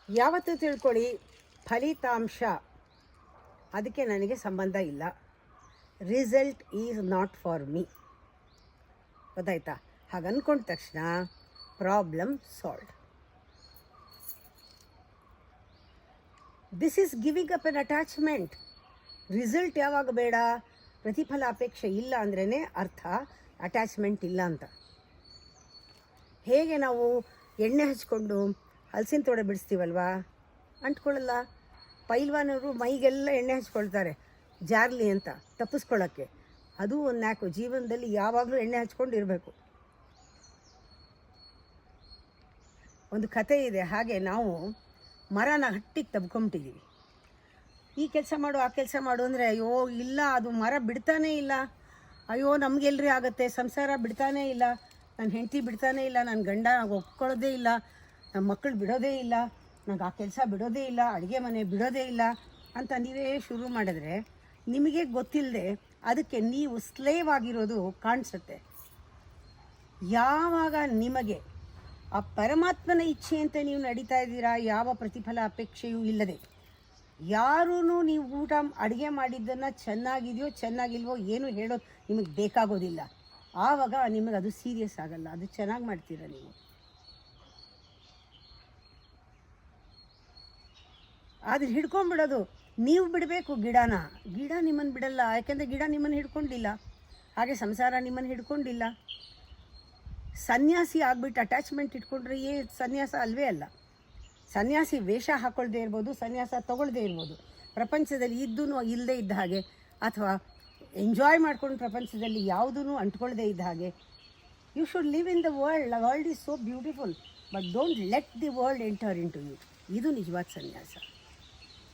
ಯಾವತ್ತೂ ತಿಳ್ಕೊಳ್ಳಿ, ಫಲಿತಾಂಶ ಅದಕ್ಕೆ ನನಗೆ ಸಂಬಂಧ ಇಲ್ಲ. Result is not for me. ಗೊತ್ತಾಯ್ತಾ? ಹಾಗೆ ಅಂದ್ಕೊಂಡ ತಕ್ಷಣ problem solve. This is giving up N attachment. Result ಯಾವಾಗ ಬೇಡ, ಪ್ರತಿಫಲ ಅಪೇಕ್ಷೆ ಇಲ್ಲ ಅಂದ್ರೇ ಅರ್ಥ ಅಟ್ಯಾಚ್ಮೆಂಟ್ ಇಲ್ಲ ಅಂತ. ಹೇಗೆ ನಾವು ಎಣ್ಣೆ ಹಚ್ಕೊಂಡು ಹಲಸಿನ ತೋಡೆ ಬಿಡಿಸ್ತೀವಲ್ವಾ, ಅಂಟ್ಕೊಳ್ಳಲ್ಲ. ಪೈಲ್ವಾನರು ಮೈಗೆಲ್ಲ ಎಣ್ಣೆ ಹಚ್ಕೊಳ್ತಾರೆ ಜಾರ್ಲಿ ಅಂತ ತಪ್ಪಿಸ್ಕೊಳ್ಳೋಕ್ಕೆ. ಅದು ಒಂದು ನ್ಯಾಕು. ಜೀವನದಲ್ಲಿ ಯಾವಾಗಲೂ ಎಣ್ಣೆ ಹಚ್ಕೊಂಡು ಇರಬೇಕು. ಒಂದು ಕತೆ ಇದೆ. ಹಾಗೆ ನಾವು ಮರನ ಹಟ್ಟಿಗೆ ತಬ್ಕೊಂಬಿಟ್ಟಿದ್ದೀವಿ. ಈ ಕೆಲಸ ಮಾಡು ಆ ಕೆಲಸ ಮಾಡು ಅಂದರೆ ಅಯ್ಯೋ ಇಲ್ಲ, ಅದು ಮರ ಬಿಡ್ತಾನೇ ಇಲ್ಲ. ಅಯ್ಯೋ ನಮಗೆಲ್ರಿ ಆಗುತ್ತೆ, ಸಂಸಾರ ಬಿಡ್ತಾನೇ ಇಲ್ಲ, ನನ್ನ ಹೆಂಡತಿ ಬಿಡ್ತಾನೇ ಇಲ್ಲ, ನನ್ನ ಗಂಡ ಒಪ್ಕೊಳ್ಳೋದೇ ಇಲ್ಲ, ನಮ್ಮ ಮಕ್ಕಳು ಬಿಡೋದೇ ಇಲ್ಲ, ನನಗೆ ಆ ಕೆಲಸ ಬಿಡೋದೇ ಇಲ್ಲ, ಅಡುಗೆ ಮನೆ ಬಿಡೋದೇ ಇಲ್ಲ ಅಂತ ನೀವೇ ಶುರು ಮಾಡಿದ್ರೆ ನಿಮಗೆ ಗೊತ್ತಿಲ್ಲದೆ ಅದಕ್ಕೆ ನೀವು ಸ್ಲೇವ್ ಆಗಿರೋದು ಕಾಣಿಸುತ್ತೆ. ಯಾವಾಗ ನಿಮಗೆ ಆ ಪರಮಾತ್ಮನ ಇಚ್ಛೆಯಂತೆ ನೀವು ನಡೀತಾ ಇದ್ದೀರಾ, ಯಾವ ಪ್ರತಿಫಲ ಅಪೇಕ್ಷೆಯೂ ಇಲ್ಲದೆ, ಯಾರೂ ನೀವು ಊಟ ಅಡುಗೆ ಮಾಡಿದ್ದನ್ನು ಚೆನ್ನಾಗಿದೆಯೋ ಚೆನ್ನಾಗಿಲ್ವೋ ಏನು ಹೇಳೋದು ನಿಮಗೆ ಬೇಕಾಗೋದಿಲ್ಲ. ಆವಾಗ ನಿಮಗೆ ಅದು ಸೀರಿಯಸ್ ಆಗಲ್ಲ, ಅದು ಚೆನ್ನಾಗಿ ಮಾಡ್ತೀರ ನೀವು. ಆದರೆ ಹಿಡ್ಕೊಂಡ್ಬಿಡೋದು, ನೀವು ಬಿಡಬೇಕು ಗಿಡನ. ಗಿಡ ನಿಮ್ಮನ್ನು ಬಿಡಲ್ಲ, ಯಾಕೆಂದರೆ ಗಿಡ ನಿಮ್ಮನ್ನು ಹಿಡ್ಕೊಂಡಿಲ್ಲ. ಹಾಗೆ ಸಂಸಾರ ನಿಮ್ಮನ್ನು ಹಿಡ್ಕೊಂಡಿಲ್ಲ. ಸನ್ಯಾಸಿ ಆಗಿಬಿಟ್ಟು ಅಟ್ಯಾಚ್ಮೆಂಟ್ ಇಟ್ಕೊಂಡ್ರೆ ಸನ್ಯಾಸ ಅಲ್ವೇ ಅಲ್ಲ. ಸನ್ಯಾಸಿ ವೇಷ ಹಾಕ್ಕೊಳ್ದೇ ಇರ್ಬೋದು, ಸನ್ಯಾಸ ತೊಗೊಳ್ದೇ ಇರ್ಬೋದು, ಪ್ರಪಂಚದಲ್ಲಿ ಇದ್ದೂ ಇಲ್ಲದೇ ಇದ್ದ ಹಾಗೆ, ಅಥವಾ ಎಂಜಾಯ್ ಮಾಡ್ಕೊಂಡು ಪ್ರಪಂಚದಲ್ಲಿ ಯಾವುದೂ ಅಂಟ್ಕೊಳ್ದೇ ಇದ್ದ ಹಾಗೆ. You should live in the world is so beautiful, but don't let the world enter into you. ಇದು ನಿಜವಾದ ಸನ್ಯಾಸ.